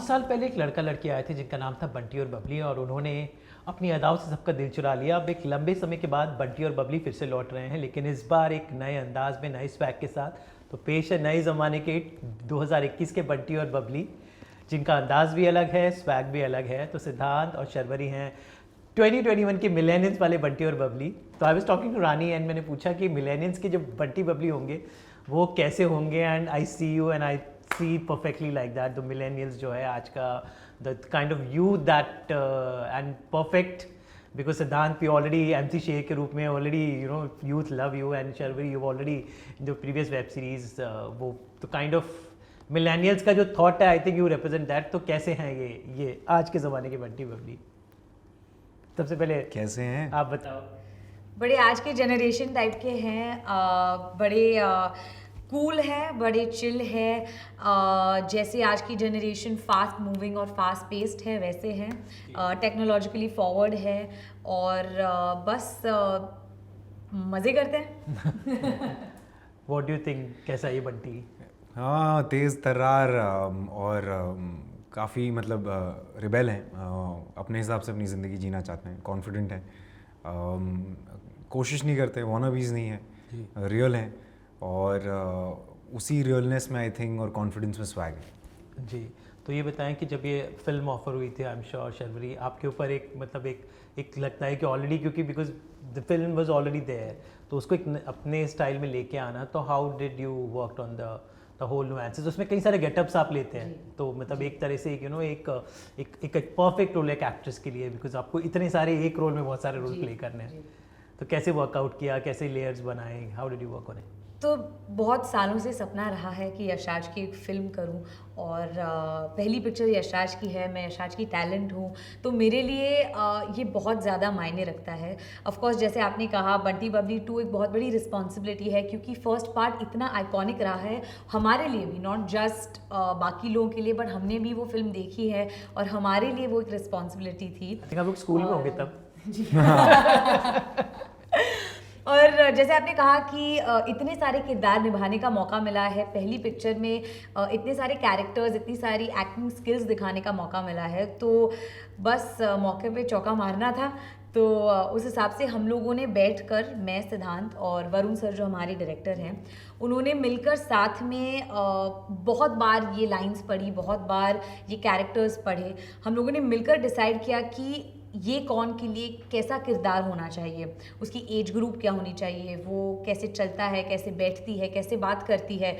बहुत साल पहले एक लड़का लड़की आए थे जिनका नाम था बंटी और बबली, और उन्होंने अपनी अदाओं से सबका दिल चुरा लिया। अब एक लंबे समय के बाद बंटी और बबली फिर से लौट रहे हैं, लेकिन इस बार एक नए अंदाज में, नए स्वैग के साथ। तो पेश है नए ज़माने के 2021 के बंटी और बबली, जिनका अंदाज भी अलग है, स्वैग भी अलग है। तो सिद्धांत और शर्वरी हैं 2021 के मिलेनियंस वाले बंटी और बबली। तो I was talking to Rani and मैंने पूछा कि मिलेनियंस के जो बंटी बबली होंगे वो कैसे होंगे, and I see you and I see perfectly like that. The millennials जो है आज का the kind of youth that and perfect, because Siddhant भी ऑलरेडी MC शेर के रूप में already youth love you, and Sharvari you already in the previous web series वो तो काइंड ऑफ मिलेनियल्स का जो थॉट है, I think you represent that. तो कैसे हैं ये आज के ज़माने के बंटी बबली? सबसे पहले कैसे हैं आप बताओ। बड़े आज के जनरेशन टाइप के हैं, बड़े कूल है, बड़े चिल है। जैसे आज की जनरेशन फास्ट मूविंग और फास्ट पेस्ड है वैसे हैं, टेक्नोलॉजिकली फॉरवर्ड है और बस मज़े करते हैं। व्हाट डू यू थिंक, कैसा ये बंटी? हाँ, तेज़ तर्रार और काफ़ी मतलब रिबेल हैं, अपने हिसाब से अपनी ज़िंदगी जीना चाहते हैं, कॉन्फिडेंट हैं, कोशिश नहीं करते, वॉनाबीज़ नहीं है, रियल हैं और उसी रियलनेस में आई थिंक और कॉन्फिडेंस में स्वैग है। जी, तो ये बताएं कि जब ये फिल्म ऑफर हुई थी, आई एम श्योर शर्वरी आपके ऊपर एक मतलब एक लगता है कि ऑलरेडी, क्योंकि because the film was already there, तो उसको एक अपने स्टाइल में लेके आना, तो how did you work on the whole nuances? उसमें कई सारे गेटअप्स आप लेते हैं, तो मतलब एक तरह से एक परफेक्ट रोल है एक एक्ट्रेस के लिए, बिकॉज आपको इतने सारे एक रोल में बहुत सारे रोल प्ले करने हैं। तो कैसे वर्कआउट किया, कैसे लेयर्स बनाए, how did you work on it? तो बहुत सालों से सपना रहा है कि यशराज की एक फ़िल्म करूं, और पहली पिक्चर यशराज की है, मैं यशराज की टैलेंट हूं, तो मेरे लिए ये बहुत ज़्यादा मायने रखता है। ऑफ कोर्स जैसे आपने कहा, बंटी बबली 2 एक बहुत बड़ी रिस्पॉन्सिबिलिटी है, क्योंकि फर्स्ट पार्ट इतना आइकॉनिक रहा है हमारे लिए भी, नॉट जस्ट बाकी लोगों के लिए, बट हमने भी वो फिल्म देखी है और हमारे लिए वो एक रिस्पॉन्सिबिलिटी थी। आप लोग स्कूल में होंगे तब। और जैसे आपने कहा कि इतने सारे किरदार निभाने का मौका मिला है, पहली पिक्चर में इतने सारे कैरेक्टर्स, इतनी सारी एक्टिंग स्किल्स दिखाने का मौका मिला है, तो बस मौके पे चौका मारना था। तो उस हिसाब से हम लोगों ने बैठकर, मैं, सिद्धांत और वरुण सर जो हमारे डायरेक्टर हैं, उन्होंने मिलकर साथ में बहुत बार ये लाइंस पढ़ी, बहुत बार ये कैरेक्टर्स पढ़े। हम लोगों ने मिलकर डिसाइड किया कि ये कौन के लिए कैसा किरदार होना चाहिए, उसकी एज ग्रुप क्या होनी चाहिए, वो कैसे चलता है, कैसे बैठती है, कैसे बात करती है।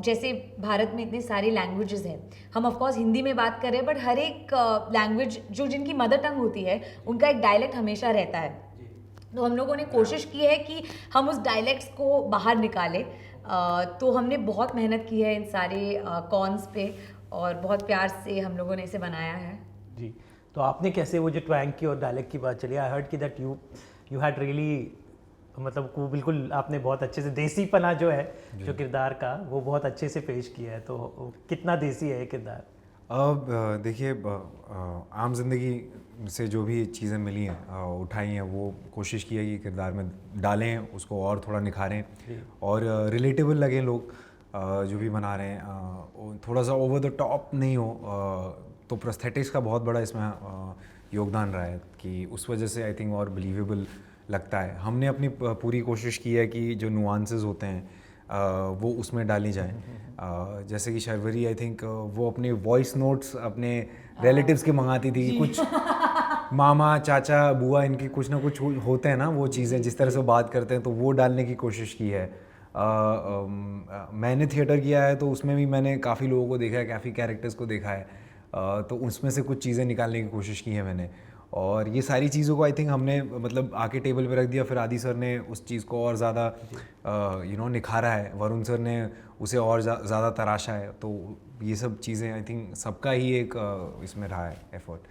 जैसे भारत में इतने सारे लैंग्वेजेस हैं, हम ऑफ कोर्स हिंदी में बात कर रहे हैं, बट हर एक लैंग्वेज जो जिनकी मदर टंग होती है उनका एक डायलेक्ट हमेशा रहता है। तो हम लोगों ने कोशिश की है कि हम उस डायलेक्ट्स को बाहर निकालें। तो हमने बहुत मेहनत की है इन सारे कॉन्स पे, और बहुत प्यार से हम लोगों ने इसे बनाया है। जी, तो आपने कैसे वो जो ट्वैंग की और डायलेक्ट की बात चली, आई हर्ड कि दैट यू हैड रियली, मतलब को बिल्कुल आपने बहुत अच्छे से देसीपना जो है जो किरदार का, वो बहुत अच्छे से पेश किया है। तो कितना देसी है ये किरदार? अब देखिए, आम जिंदगी से जो भी चीज़ें मिली हैं, उठाई हैं, वो कोशिश की है कि किरदार में डालें, उसको और थोड़ा निखारें और रिलेटेबल लगे लोग जो भी बना रहे हैं, थोड़ा सा ओवर द टॉप नहीं हो। तो प्रोस्थेटिक्स का बहुत बड़ा इसमें योगदान रहा है कि उस वजह से आई थिंक और बिलीवेबल लगता है। हमने अपनी पूरी कोशिश की है कि जो नुआंसेस होते हैं वो उसमें डाली जाएं। जैसे कि शर्वरी आई थिंक वो अपने वॉइस नोट्स अपने रिलेटिव्स के मंगाती थी, कुछ मामा, चाचा, बुआ, इनकी कुछ ना कुछ होते हैं ना वो चीज़ें, जिस तरह से बात करते हैं, तो वो डालने की कोशिश की है। मैंने थिएटर किया है, तो उसमें भी मैंने काफ़ी लोगों को देखा है, काफ़ी कैरेक्टर्स को देखा है, तो उसमें से कुछ चीज़ें निकालने की कोशिश की है मैंने। और ये सारी चीज़ों को आई थिंक हमने मतलब आके टेबल पे रख दिया, फिर आदि सर ने उस चीज़ को और ज़्यादा निखारा है, वरुण सर ने उसे और ज़्यादा तराशा है। तो ये सब चीज़ें आई थिंक सबका ही एक इसमें रहा है एफर्ट।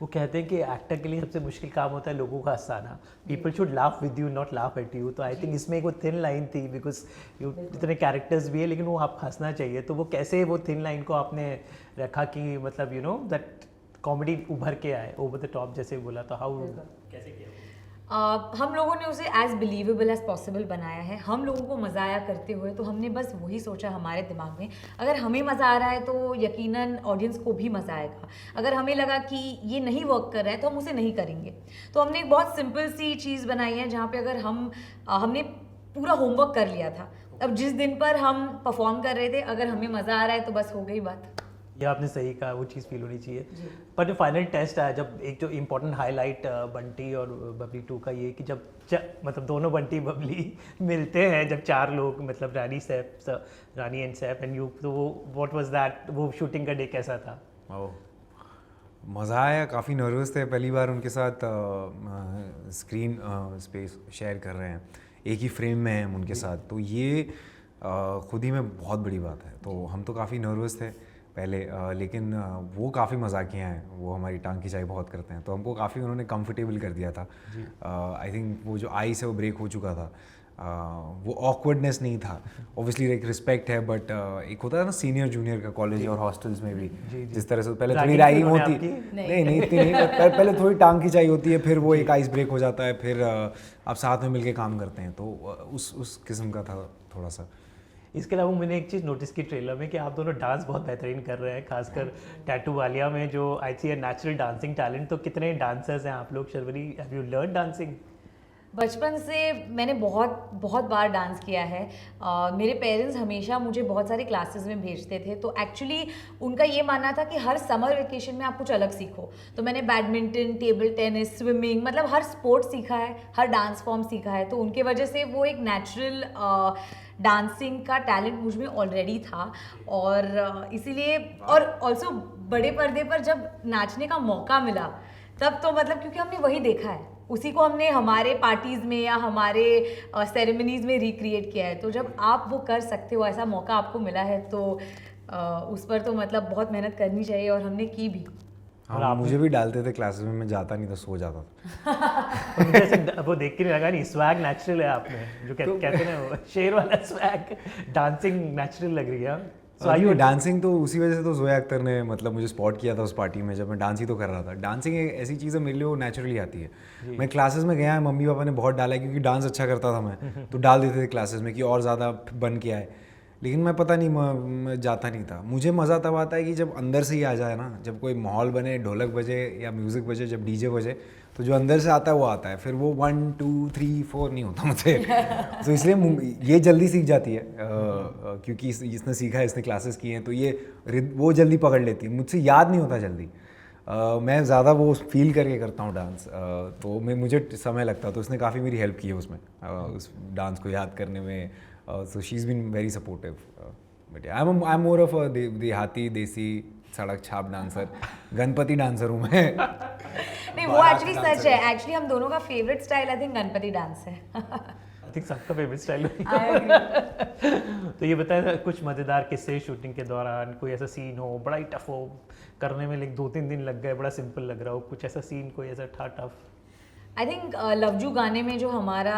वो कहते हैं कि एक्टर के लिए सबसे मुश्किल काम होता है लोगों का हंसाना। People should laugh with you, not laugh at you. तो आई थिंक इसमें एक वो थिन लाइन थी, बिकॉज यू इतने कैरेक्टर्स भी है, लेकिन वो आप हंसना चाहिए। तो वो कैसे वो थिन लाइन को आपने रखा कि मतलब दैट कॉमेडी उभर के आए, ओवर द टॉप जैसे बोला, तो हाउ कैसे किया? हम लोगों ने उसे एज बिलीवेबल एज पॉसिबल बनाया है। हम लोगों को मज़ा आया करते हुए, तो हमने बस वही सोचा हमारे दिमाग में, अगर हमें मज़ा आ रहा है तो यकीनन ऑडियंस को भी मज़ा आएगा। अगर हमें लगा कि ये नहीं वर्क कर रहा है तो हम उसे नहीं करेंगे। तो हमने एक बहुत सिंपल सी चीज़ बनाई है जहाँ पे अगर हमने पूरा होमवर्क कर लिया था। अब जिस दिन पर हम परफॉर्म कर रहे थे, अगर हमें मज़ा आ रहा है तो बस हो गई बात। ये आपने सही कहा, वो चीज़ फील होनी चाहिए। पर जो फाइनल टेस्ट आया, जब एक जो इम्पोर्टेंट हाईलाइट बंटी और बबली 2 का ये कि जब मतलब दोनों बंटी बबली मिलते हैं, जब 4 लोग, मतलब रानी एंड सैफ एंड यू, तो वो व्हाट वाज दैट, वो शूटिंग का डे कैसा था? मज़ा आया, काफ़ी नर्वस थे, पहली बार उनके साथ स्क्रीन स्पेस शेयर कर रहे हैं, एक ही फ्रेम में हैं हम उनके साथ, तो ये खुद ही में बहुत बड़ी बात है। तो हम तो काफ़ी नर्वस थे पहले, लेकिन वो काफ़ी मजाकिया हैं, वो हमारी टांग खिंचाई बहुत करते हैं, तो हमको काफ़ी उन्होंने कंफर्टेबल कर दिया था। आई थिंक वो जो आइस है वो ब्रेक हो चुका था, वो ऑकवर्डनेस नहीं था। ऑब्वियसली एक रिस्पेक्ट है, बट एक होता है ना सीनियर जूनियर का कॉलेज और हॉस्टल्स में भी, जिस तरह से पहले थोड़ी रैगिंग होती, नहीं इतनी नहीं, पहले थोड़ी टांग खिंचाई होती है, फिर वो एक आइस ब्रेक हो जाता है, फिर आप साथ में मिलके काम करते हैं, तो उस किस्म का था थोड़ा सा। इसके अलावा मैंने एक चीज़ नोटिस की ट्रेलर में कि आप दोनों डांस बहुत बेहतरीन कर रहे हैं, खासकर टैटू वालिया में जो आई सी नेचुरल डांसिंग टैलेंट। तो कितने डांसर्स हैं आप लोग? Sharvari, have you learn dancing? बचपन से मैंने बहुत बार डांस किया है। मेरे पेरेंट्स हमेशा मुझे बहुत सारे क्लासेस में भेजते थे, तो एक्चुअली उनका ये मानना था कि हर समर वेकेशन में आप कुछ अलग सीखो। तो मैंने बैडमिंटन, टेबल टेनिस, स्विमिंग, मतलब हर स्पोर्ट सीखा है, हर डांस फॉर्म सीखा है। तो उनके वजह से वो एक नेचुरल डांसिंग का टैलेंट मुझ में ऑलरेडी था, और इसीलिए, और ऑल्सो बड़े पर्दे पर जब नाचने का मौका मिला तब तो मतलब, क्योंकि हमने वही देखा है, उसी को हमने हमारे पार्टीज़ में या हमारे सेरेमनीज़ में रिक्रिएट किया है। तो जब आप वो कर सकते हो, ऐसा मौका आपको मिला है, तो उस पर तो मतलब बहुत मेहनत करनी चाहिए, और हमने की भी। हाँ, मुझे भी डालते थे क्लासेस में, मैं जाता नहीं था, सो जाता था। मुझे ऐसे वो देख के नहीं लगा, नहीं स्वैग नेचुरल है आप में, जो कहते हैं वो शेर वाला स्वैग, डांसिंग नेचुरल लग रही है। So, डांसिंग तो उसी वजह से तो ज़ोया अख्तर ने मतलब मुझे स्पॉट किया था उस पार्टी में, जब मैं डांस ही तो कर रहा था। डांसिंग एक ऐसी चीज़ है मेरे लिए, वो नेचुरली आती है। मैं क्लासेस में गया है, मम्मी पापा ने बहुत डाला है, क्योंकि डांस अच्छा करता था मैं, तो डाल देते थे क्लासेस में कि और ज़्यादा बन के आए। लेकिन मैं पता नहीं, मैं जाता नहीं था। मुझे मज़ा तब आता है कि जब अंदर से ही आ जाए ना, जब कोई माहौल बने, ढोलक बजे या म्यूज़िक बजे, जब डीजे बजे, तो जो अंदर से आता है वो आता है, फिर वो 1 2 3 4 नहीं होता मुझे। तो इसलिए ये जल्दी सीख जाती है, क्योंकि इसने सीखा है, इसने क्लासेस की हैं, तो ये वो जल्दी पकड़ लेती है, मुझसे याद नहीं होता जल्दी। मैं ज़्यादा वो फील करके करता हूँ डांस, तो मुझे समय लगता है, तो उसने काफ़ी मेरी हेल्प की है उसमें, उस डांस को याद करने में। So she is been very supportive, but I am more of a देहाती, देसी, सड़क छाप डांसर, गणपति डांसर हूँ मैं। नहीं, वो एक्चुअली सच है। एक्चुअली हम दोनों का favourite style I think Ganpati dance है। आई थिंक सबका फेवरेट स्टाइल तो ये बताएं, कुछ मज़ेदार किस्से शूटिंग के दौरान, कोई ऐसा सीन हो बड़ा ही टफ हो करने में, लाइक 2-3 दिन लग गए, बड़ा सिंपल लग रहा हो, कुछ ऐसा सीन कोई ऐसा था टफ? आई थिंक लवजू गाने में जो हमारा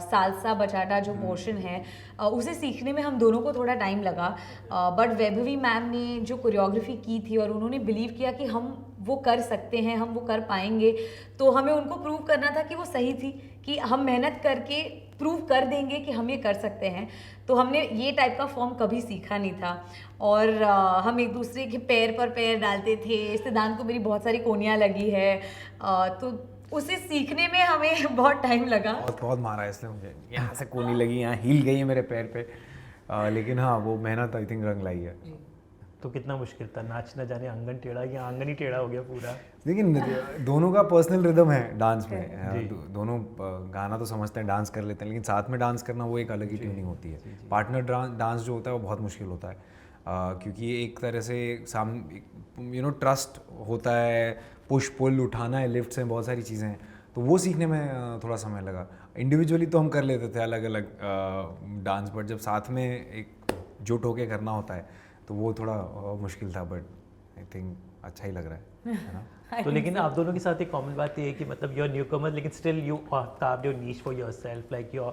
सालसा बचाटा जो पोर्शन है, उसे सीखने में हम दोनों को थोड़ा टाइम लगा, बट वैभवी मैम ने जो कोरियोग्राफी की थी और उन्होंने बिलीव किया कि हम वो कर सकते हैं, हम वो कर पाएंगे, तो हमें उनको प्रूव करना था कि वो सही थी, कि हम मेहनत करके प्रूव कर देंगे कि हम ये कर सकते हैं। तो हमने ये टाइप का फॉर्म कभी सीखा नहीं था, और हम एक दूसरे के पैर पर पैर डालते थे। सिद्धांत को मेरी बहुत सारी कोनियाँ लगी है, तो उसे सीखने में हमें बहुत टाइम लगा। बहुत मारा है इसने मुझे, यहाँ से कोनी लगी, यहाँ हिल गई है मेरे पैर पे, लेकिन हाँ वो मेहनत आई थिंक रंग लाई है। तो कितना मुश्किल था, नाच न जाने आंगन टेढ़ा, या आंगन ही टेढ़ा हो गया पूरा? लेकिन दोनों का पर्सनल रिदम है डांस में, दोनों गाना तो समझते हैं, डांस कर लेते हैं, लेकिन साथ में डांस करना वो एक अलग ही ट्यूनिंग होती है। पार्टनर डांस जो होता है वो बहुत मुश्किल होता है, क्योंकि एक तरह से सामने ट्रस्ट होता है, पुश पुल, उठाना है, लिफ्ट्स हैं, बहुत सारी चीज़ें हैं, तो वो सीखने में थोड़ा समय लगा। इंडिविजुअली तो हम कर लेते थे अलग अलग डांस, बट जब साथ में एक जुट होके करना होता है तो वो थोड़ा मुश्किल था, बट आई थिंक अच्छा ही लग रहा है ना। तो लेकिन आप दोनों के साथ एक कॉमन बात ये है कि मतलब यू आर न्यूकमर, लेकिन still you carved your niche for yourself, like your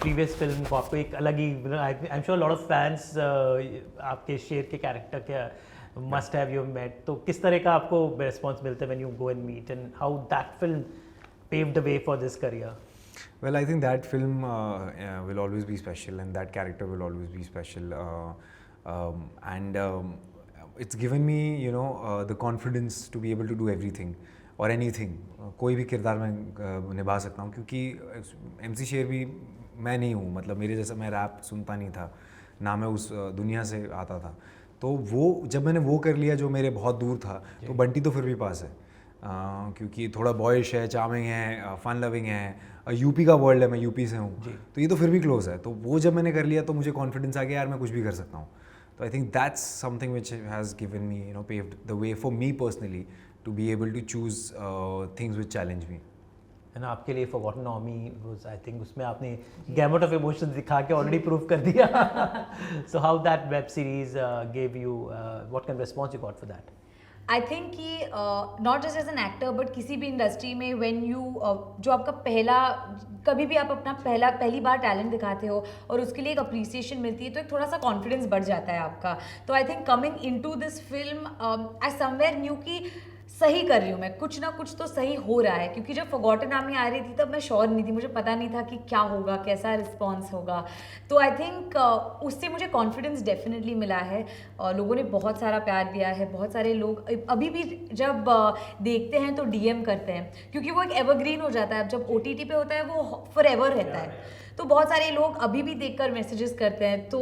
previous film को आपको एक अलग ही, I am sure lot of fans आपके शेर के कैरेक्टर के must have you met, तो किस तरह का आपको रिस्पॉन्स मिलता है when you go and meet, and how that film paved the way for this career? Well, I think that film will always be special, and that character will always be special. It's given me, the confidence to be able to do everything or anything. कोई भी किरदार मैं निभा सकता हूँ, क्योंकि MC शेर भी मैं नहीं हूँ. मतलब मेरे जैसा मैं रैप सुनता नहीं था, ना मैं उस दुनिया से आता था. तो वो जब मैंने वो कर लिया जो मेरे बहुत दूर था, तो बंटी तो फिर भी पास है. क्योंकि थोड़ा बॉयश है, चार्मिंग है, फन लविंग है, यूपी का वर्ल्ड है, मैं यूपी से हूँ, तो ये तो फिर भी क्लोज है. तो वो जब मैंने कर लिया तो मुझे कॉन्फिडेंस आ गया, यार मैं कुछ भी कर सकता हूँ. तो I think that's something which has given me, paved the way for me personally to be able to choose things which challenge me. है ना, आपके लिए forgotten army was, I think उसमें आपने गैमट ऑफ इमोशंस दिखा के already prove कर दिया. So how that web series gave you, what kind of response you got for that? I think कि not just as an actor but किसी भी industry में व्हेन यू जो आपका कभी भी आप अपना पहली बार टैलेंट दिखाते हो और उसके लिए एक अप्रिसिएशन मिलती है, तो एक थोड़ा सा कॉन्फिडेंस बढ़ जाता है आपका. तो I think coming into this film I somewhere new कि सही कर रही हूँ मैं, कुछ ना कुछ तो सही हो रहा है. क्योंकि जब फॉरगॉटन आर्मी आ रही थी तब मैं श्योर नहीं थी, मुझे पता नहीं था कि क्या होगा, कैसा रिस्पॉन्स होगा. तो आई थिंक उससे मुझे कॉन्फिडेंस डेफिनेटली मिला है. लोगों ने बहुत सारा प्यार दिया है. बहुत सारे लोग अभी भी जब देखते हैं तो DM करते हैं, क्योंकि वो एक एवरग्रीन हो जाता है. अब जब OTT पे होता है वो फॉरएवर रहता है. तो बहुत सारे लोग अभी भी देखकर मैसेजेस करते हैं. तो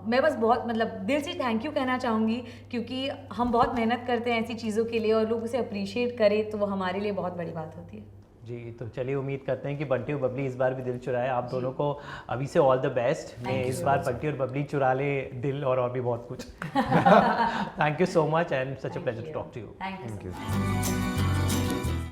मैं बस बहुत दिल से थैंक यू कहना चाहूँगी, क्योंकि हम बहुत मेहनत करते हैं ऐसी चीज़ों के लिए और लोग उसे अप्रिशिएट करें तो वो हमारे लिए बहुत बड़ी बात होती है. जी, तो चलिए उम्मीद करते हैं कि बंटी और बबली इस बार भी दिल चुराए. आप दोनों को अभी से ऑल द बेस्ट. मैं इस बार बंटी और बबली चुरा ले दिल और भी बहुत कुछ. Thank you so much and such a pleasure to talk to you. Thank you. Thank you.